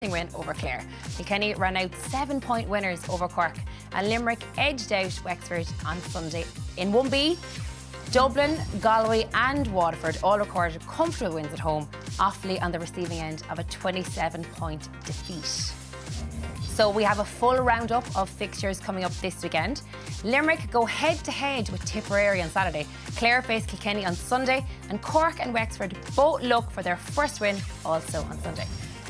win over Clare. Kilkenny ran out 7-point winners over Cork, and Limerick edged out Wexford on Sunday. In 1B, Dublin, Galway and Waterford all recorded comfortable wins at home, Offaly on the receiving end of a 27-point defeat. So we have a full roundup of fixtures coming up this weekend. Limerick go head-to-head with Tipperary on Saturday. Clare face Kilkenny on Sunday, and Cork and Wexford both look for their first win also on Sunday.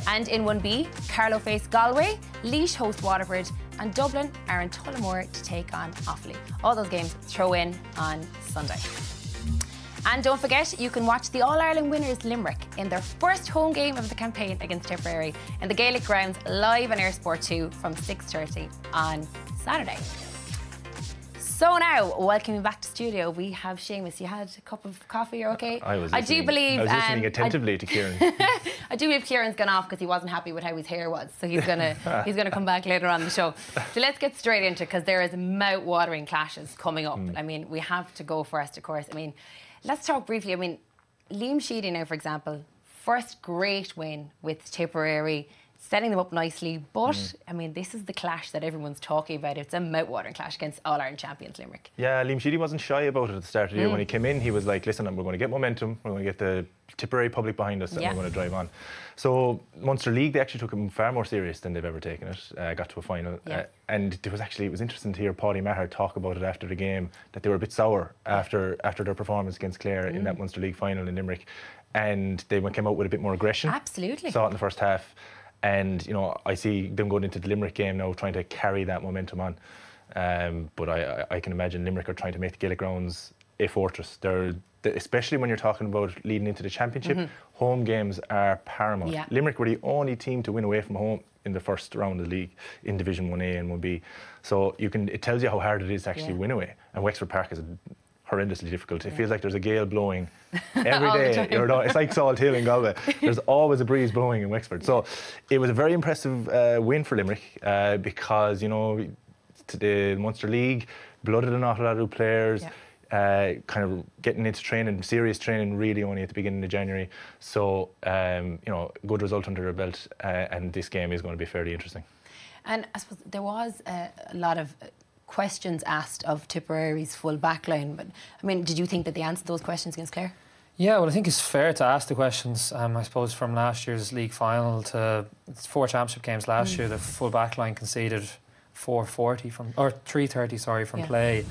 And in 1B, Carlow face Galway, Laois host Waterford, and Dublin are in Tullamore to take on Offaly. All those games throw in on Sunday. And don't forget, you can watch the All-Ireland winners Limerick in their first home game of the campaign against Tipperary in the Gaelic grounds live on Air Sport 2 from 6:30 on Saturday. So now, welcoming back to studio, we have Seamus. You had a cup of coffee, you're okay? I was listening attentively to Kieran. I do believe Kieran's gone off because he wasn't happy with how his hair was, so he's gonna come back later on the show. So let's get straight into it, because there is mouth-watering clashes coming up. I mean, we have to go first, of course. I mean, let's talk briefly. I mean, Liam Sheedy now, for example, first great win with Tipperary, setting them up nicely, but I mean, this is the clash that everyone's talking about. It's a mouth-watering clash against All-Ireland champions Limerick. Yeah, Liam Sheedy wasn't shy about it at the start of the year. When he came in, he was like, listen, we're going to get momentum, we're going to get the Tipperary public behind us, and we're going to drive on. So Munster League, they actually took it far more serious than they've ever taken it. Got to a final, and it was interesting to hear Paddy Maher talk about it after the game, that they were a bit sour after their performance against Clare in that Munster League final in Limerick, and they came out with a bit more aggression. Absolutely. Saw it in the first half. And, you know, I see them going into the Limerick game now trying to carry that momentum on. But I can imagine Limerick are trying to make the Gaelic grounds a fortress. Especially when you're talking about leading into the championship, home games are paramount. Yeah. Limerick were the only team to win away from home in the first round of the league in Division 1A and 1B. So it tells you how hard it is to actually win away. And Wexford Park is horrendously difficult. It feels like there's a gale blowing every day. It's like Salt Hill in Galway. There's always a breeze blowing in Wexford. So it was a very impressive win for Limerick because, you know, the Munster League blooded an awful lot of players, kind of getting into training, serious training really only at the beginning of January. So, you know, good result under their belt, and this game is going to be fairly interesting. And I suppose there was a lot of questions asked of Tipperary's full backline, but I mean, did you think that they answered those questions against Clare? Yeah, well, I think it's fair to ask the questions. I suppose from last year's league final to 4 championship games last year, the full backline conceded 330 from play.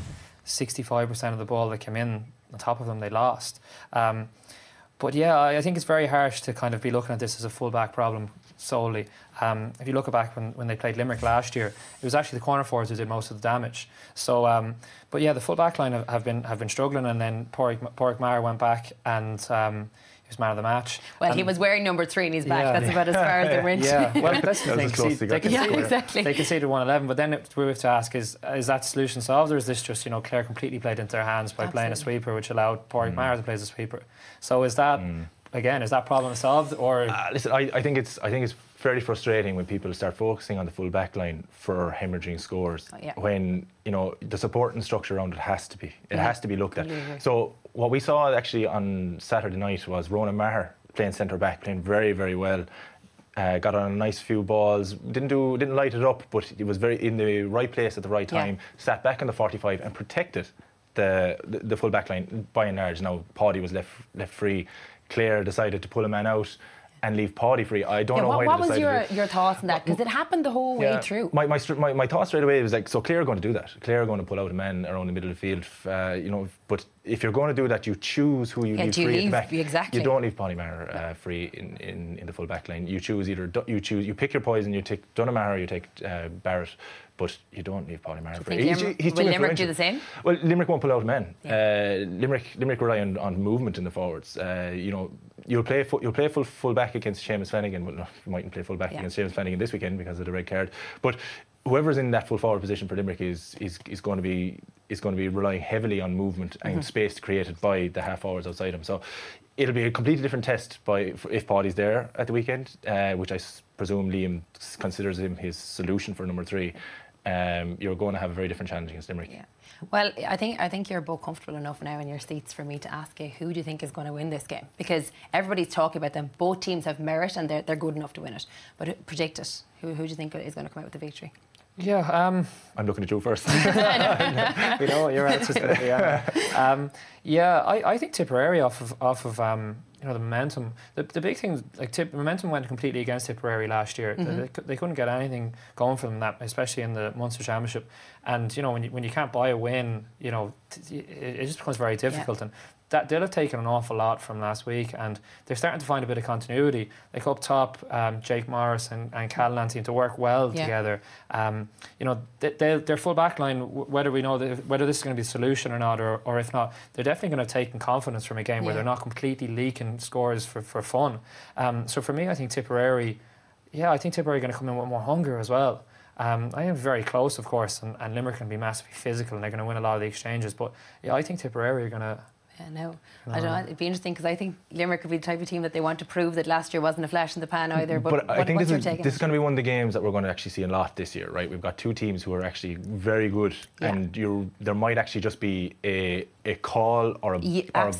65% of the ball that came in on top of them they lost. But yeah, I think it's very harsh to kind of be looking at this as a full back problem solely. If you look back when they played Limerick last year, it was actually the corner forwards who did most of the damage. So, but yeah, the full back line have been struggling, and then Pádraig Maher went back and he was man of the match. Well, he was wearing number 3 in his back. That's about as far as they went. Yeah, well, that's the thing. Exactly. They conceded 111, but then we have to ask: is that solution solved, or is this just, you know, Clare completely played into their hands by playing a sweeper, which allowed Pádraig Maher to play as a sweeper? So is that again, is that problem solved, or? Listen, I think it's fairly frustrating when people start focusing on the full back line for hemorrhaging scores, when, you know, the support and structure around it has to be looked at. So what we saw actually on Saturday night was Ronan Maher playing centre back, playing very, very well. Got on a nice few balls, didn't light it up, but he was very in the right place at the right time. Sat back in the 45 and protected the full back line by and large. Now Paddy was left free. Clare decided to pull a man out and leave Paddy free. I don't know why they decided. What was your thoughts on that? Because it happened the whole way through. My thought straight away was like, so Clare are going to do that. Clare are going to pull out a man around the middle of the field, you know. But if you're going to do that, you choose who you leave free at the back. Exactly. You don't leave Paddy Maher free in the full back line. You choose you pick your poison. You take Donaghy or you take Barrett. But you don't leave Paddy Maher free. Will Limerick do the same? Well, Limerick won't pull out men. Limerick rely on movement in the forwards. You know, you'll play full back against Seamus Flanagan. Well, no, you mightn't play full back against Seamus Flanagan this weekend because of the red card. But whoever's in that full forward position for Limerick is going to be relying heavily on movement and space created by the half forwards outside him. So it'll be a completely different test if Paddy's there at the weekend, which I presume Liam considers him his solution for number 3. you're going to have a very different challenge against Limerick. Yeah. Well, I think you're both comfortable enough now in your seats for me to ask you, who do you think is going to win this game? Because everybody's talking about them. Both teams have merit and they're good enough to win it. But predict it. Who do you think is going to come out with the victory? Yeah, I'm looking at you first. we know what your answer's going to be. Yeah, I think Tipperary off of the momentum. The big thing, like momentum went completely against Tipperary last year. They couldn't get anything going for them, especially in the Munster Championship. And when you can't buy a win, it just becomes very difficult. And that they'll have taken an awful lot from last week, and they're starting to find a bit of continuity. Like up top, Jake Morris and Callan seem to work well together. Their full back line, whether we know whether this is going to be the solution or not, or if not, they're definitely going to have taken confidence from a game where they're not completely leaking scores for fun. So for me, I think Tipperary are going to come in with more hunger as well. I think very close, of course, and Limerick can be massively physical, and they're going to win a lot of the exchanges. But yeah, I think Tipperary are going to. Yeah, no. I don't know. It'd be interesting because I think Limerick could be the type of team that they want to prove that last year wasn't a flash in the pan either. But I think this is going to be one of the games that we're going to actually see a lot this year, right? We've got two teams who are actually very good, and there might actually just be a call or a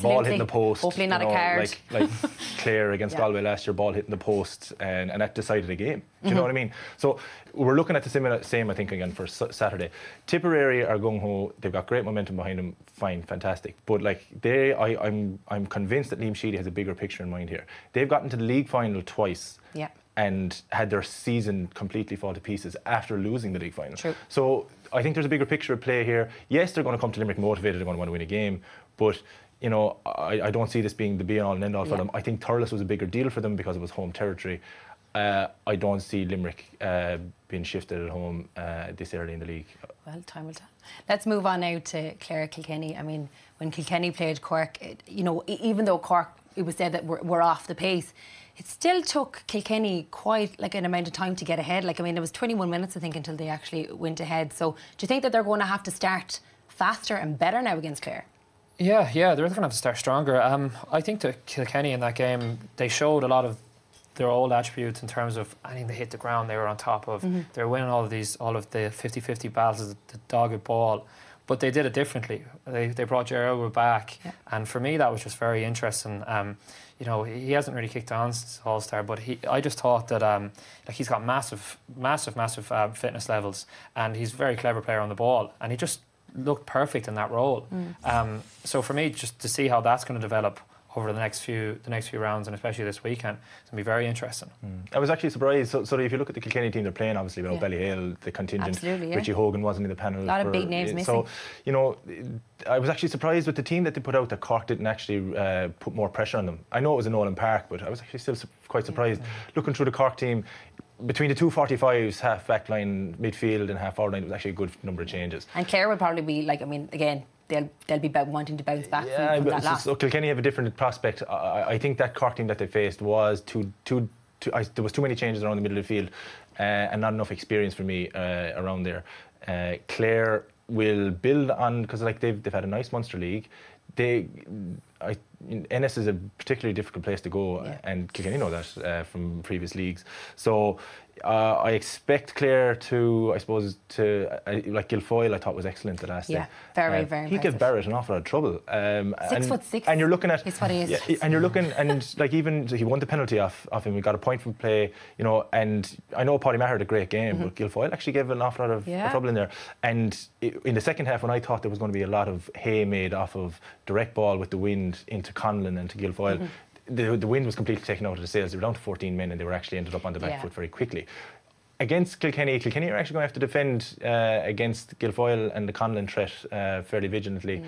ball hitting the post. Hopefully not a card. Like Clare against Galway last year, ball hitting the post, and that decided a game. Do you know what I mean? So we're looking at the same, I think, again for Saturday. Tipperary are gung-ho. They've got great momentum behind them. Fine, fantastic. But like I'm convinced that Liam Sheedy has a bigger picture in mind here. They've gotten to the league final twice. Yeah. And had their season completely fall to pieces after losing the league final. True. So I think there's a bigger picture at play here. Yes, they're going to come to Limerick motivated. They're going to want to win a game, but I don't see this being the be-all and end-all for them. I think Thurles was a bigger deal for them because it was home territory. I don't see Limerick being shifted at home this early in the league. Well, time will tell. Let's move on now to Clare Kilkenny. I mean, when Kilkenny played Cork, even though Cork, it was said that we're off the pace, it still took Kilkenny quite like an amount of time to get ahead. Like, I mean, it was 21 minutes, I think, until they actually went ahead. So do you think that they're going to have to start faster and better now against Clare? Yeah, they're going to have to start stronger. I think that Kilkenny in that game, they showed a lot of their old attributes in terms of, I think they hit the ground they were on top of. They were winning all of the 50-50 battles, the dogged ball. But they did it differently. They brought Geary back, and for me that was just very interesting. He hasn't really kicked on since All-Star, but I just thought that he's got massive fitness levels, and he's a very clever player on the ball, and he just looked perfect in that role. So for me, just to see how that's going to develop over the next few rounds, and especially this weekend, it's going to be very interesting. I was actually surprised. So if you look at the Kilkenny team, they're playing obviously without Ballyhale, the contingent. Richie Hogan wasn't in the panel. A lot of big names missing. So, I was actually surprised with the team that they put out that Cork didn't actually put more pressure on them. I know it was in Nolan Park, but I was actually still quite surprised. Looking through the Cork team, between the two 45s, half back line, midfield and half forward line, it was actually a good number of changes. And Clare would probably be like, I mean, again, they'll be wanting to bounce back from that last. So Kilkenny have a different prospect. I think that Cork team that they faced was there was too many changes around the middle of the field, and not enough experience for me around there. Clare will build on, because like they've had a nice Munster league. Ennis is a particularly difficult place to go, and Kilkenny know that from previous leagues. So I expect Clare to, I suppose, like Guilfoyle, I thought was excellent the last day. Very, very He gave Barrett an awful lot of trouble. 6'6", and you're looking at, is what he is. and you're looking, and like even he won the penalty off him. He got a point from play, and I know Paddy Maher had a great game, but Guilfoyle actually gave an awful lot of trouble in there. And in the second half, when I thought there was going to be a lot of hay made off of direct ball with the wind into Conlon and to Guilfoyle, the wind was completely taken out of the sails. They were down to 14 men, and they were actually ended up on the back foot very quickly. Against Kilkenny are actually going to have to defend against Guilfoyle and the Conlon threat fairly vigilantly.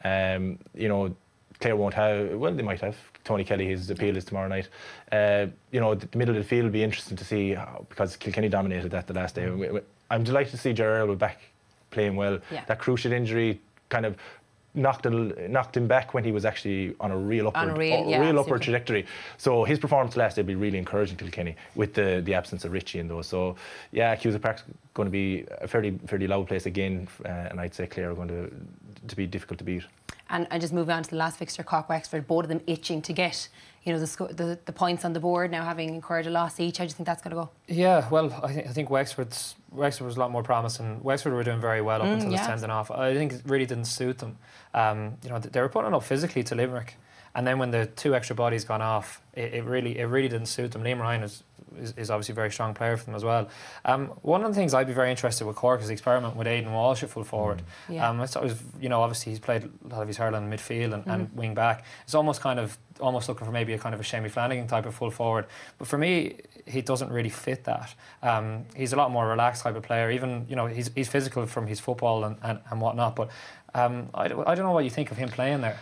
Clare won't have, well, they might have. Tony Kelly, his appeal is tomorrow night. The middle of the field will be interesting to see because Kilkenny dominated that the last day. I'm delighted to see Geary back playing well. That cruciate injury kind of knocked him back when he was actually on a real upward trajectory. So his performance last day will be really encouraging to Kilkenny with the absence of Richie in those. So Cusack Park's going to be a fairly loud place again, and I'd say Clare are going to be difficult to beat. and just moving on to the last fixture, Cork-Wexford, both of them itching to get, you know, the points on the board now, having incurred a loss each. How do you think that's going to go? Yeah, well, I think Wexford was a lot more promising. Wexford were doing very well up until the sending off. I think it really didn't suit them. You know, they were putting up physically to Limerick, and then when the 2 extra bodies gone off, it really didn't suit them. Liam Ryan is obviously a very strong player for them as well. One of the things I'd be very interested with Cork is the experiment with Aidan Walsh at full forward. I thought it was, you know, obviously he's played a lot of his hurling in midfield and wing back. It's almost looking for maybe a kind of a Shamie Flanagan type of full forward. But for me, he doesn't really fit that. He's a lot more relaxed type of player. Even, you know, he's physical from his football and whatnot. But I don't know what you think of him playing there.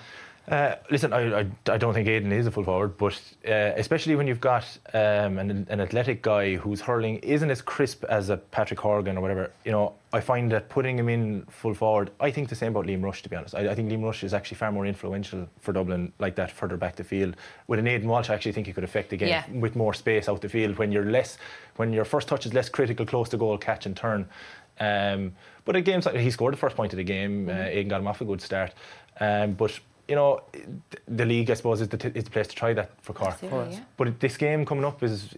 Listen, I don't think Aidan is a full forward, but especially when you've got an athletic guy whose hurling isn't as crisp as a Patrick Horgan or whatever, you know, I find that putting him in full forward, I think the same about Liam Rush, to be honest. I think Liam Rush is actually far more influential for Dublin like that, further back the field. With an Aidan Walsh, I actually think he could affect the game with more space out the field when your first touch is less critical, close to goal, catch and turn. But at games like, he scored the first point of the game, Aidan got him off a good start. But you know, the league, I suppose, is the place to try that for Cork. But this game coming up is,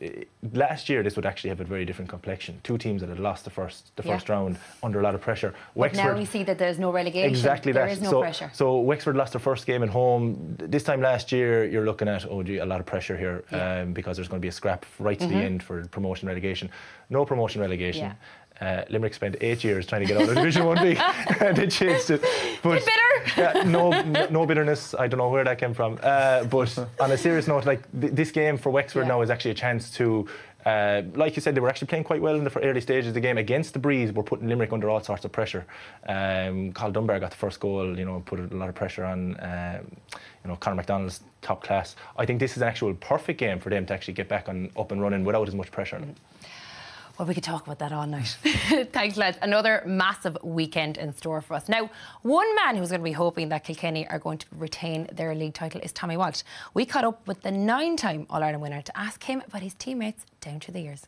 last year this would actually have a very different complexion. 2 teams that had lost the first round under a lot of pressure. But Wexford, now we see that there's no relegation. Exactly there that. There is no pressure. So Wexford lost their first game at home. This time last year, you're looking at, a lot of pressure here because there's going to be a scrap right to the end for promotion relegation. No promotion relegation. Limerick spent 8 years trying to get out of Division 1B and they changed it. But bitter? No bitterness. I don't know where that came from. But on a serious note, like this game for Wexford now is actually a chance to, like you said, they were actually playing quite well in the early stages of the game against the breeze. We're putting Limerick under all sorts of pressure. Carl Dunbar got the first goal, you know, put a lot of pressure on, you know, Conor McDonald's top class. I think this is an actual perfect game for them to actually get back up and running without as much pressure on them. Well, we could talk about that all night. Thanks, lads. Another massive weekend in store for us. Now, one man who's going to be hoping that Kilkenny are going to retain their league title is Tommy Walsh. We caught up with the 9-time All-Ireland winner to ask him about his teammates down through the years.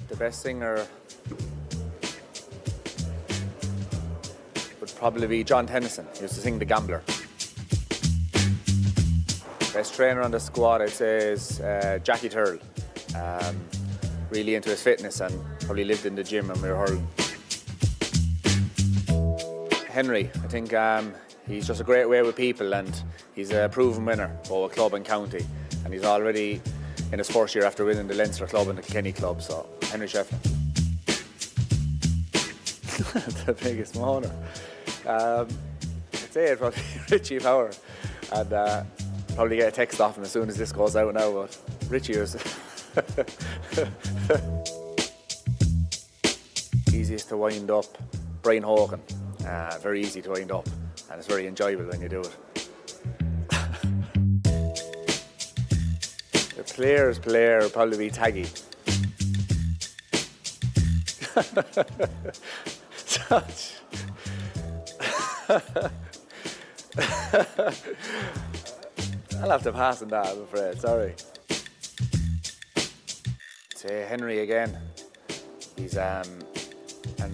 The best singer would probably be John Tennyson. He used to sing The Gambler. Best trainer on the squad, I'd say, is Jackie Turl. Really into his fitness and probably lived in the gym when we were hurling. Henry, I think he's just a great way with people and he's a proven winner, both at club and county. And he's already in his first year after winning the Leinster Club and the Kilkenny Club, so Henry Shefflin. The biggest moaner. I'd say it probably Richie Power. And probably get a text off him as soon as this goes out now, but Richie was easiest to wind up. Brian Hogan, very easy to wind up and it's very enjoyable when you do it. The player's player would probably be Taggy. I'll have to pass on that, I'm afraid, sorry. Say Henry again. He's, and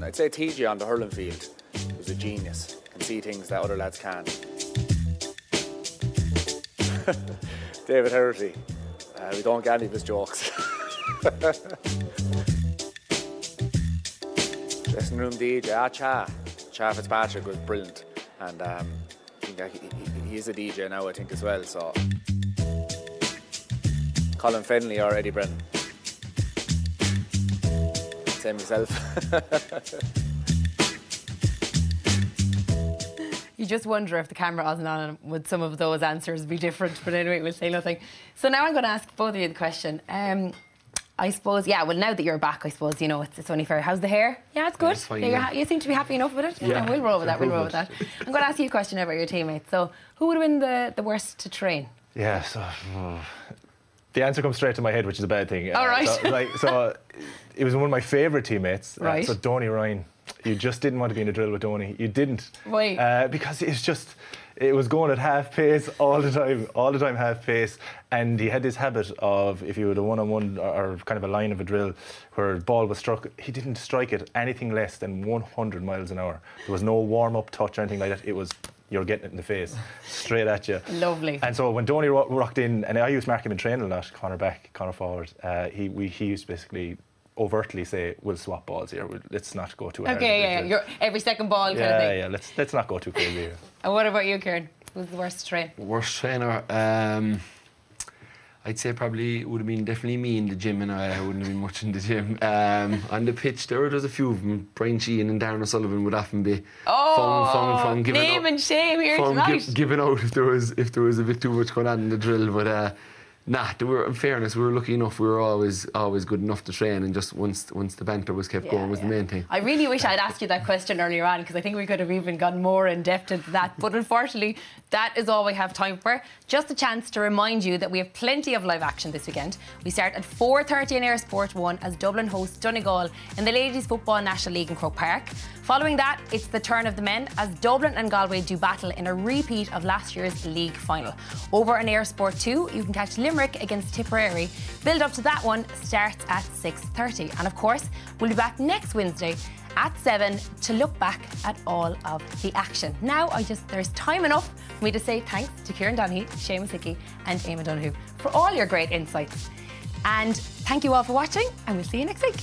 I'd say TJ on the hurling field. He's a genius. Can see things that other lads can't. David Herity. We don't get any of his jokes. Dressing room DJ, Cha Fitzpatrick was brilliant. And he is a DJ now, I think, as well, so. Colin Fennelly or Eddie Brennan. Same myself. You just wonder if the camera wasn't on, would some of those answers be different? But anyway, we'll say nothing. So now I'm going to ask both of you the question. I suppose, well, now that you're back, I suppose, you know, it's only fair. How's the hair? Yeah, it's good. It's fine, You seem to be happy enough with it. Yeah, we'll roll with that. I'm going to ask you a question about your teammates. So, who would have been the worst to train? Yeah, so the answer comes straight to my head, which is a bad thing. All right. So it was one of my favourite teammates. Right. So Donaghy Ryan. You just didn't want to be in a drill with Donaghy. You didn't. Why? Because it's just, It was going at half pace all the time half pace. And he had this habit of, if you had a one-on-one or kind of a line of a drill where the ball was struck, he didn't strike it anything less than 100 miles an hour. There was no warm-up touch or anything like that. It was, you're getting it in the face, straight at you. Lovely. And so when Donaghy rocked in, and I used to mark him in training a lot, corner back, corner forward, he used to basically overtly say, we'll swap balls here, let's not go too hard. Okay, yeah, you're every second ball kind of thing. Yeah, let's not go too crazy here. And what about you, Kieran? Who's the worst trainer? Worst trainer? I'd say probably would have been definitely me in the gym, and I wouldn't have been much in the gym. On the pitch, there was a few of them. Brian Sheehan and Darren O'Sullivan would often be fun giving name and shame here tonight. Giving out if there was a bit too much going on in the drill, but. In fairness, we were lucky enough. We were always good enough to train, and just once the banter was kept going was the main thing. I really wish I'd asked you that question earlier on, because I think we could have even gone more in depth into that. But unfortunately, that is all we have time for. Just a chance to remind you that we have plenty of live action this weekend. We start at 4:30 on Air Sport 1 as Dublin hosts Donegal in the Ladies Football National League in Croke Park. Following that, it's the turn of the men as Dublin and Galway do battle in a repeat of last year's league final. Over on Air Sport 2, you can catch Limerick against Tipperary. Build up to that one starts at 6:30. And of course, we'll be back next Wednesday at 7 to look back at all of the action. Now, there's time enough for me to say thanks to Kieran Donaghy, Seamus Hickey and Eamon Donoghue for all your great insights. And thank you all for watching, and we'll see you next week.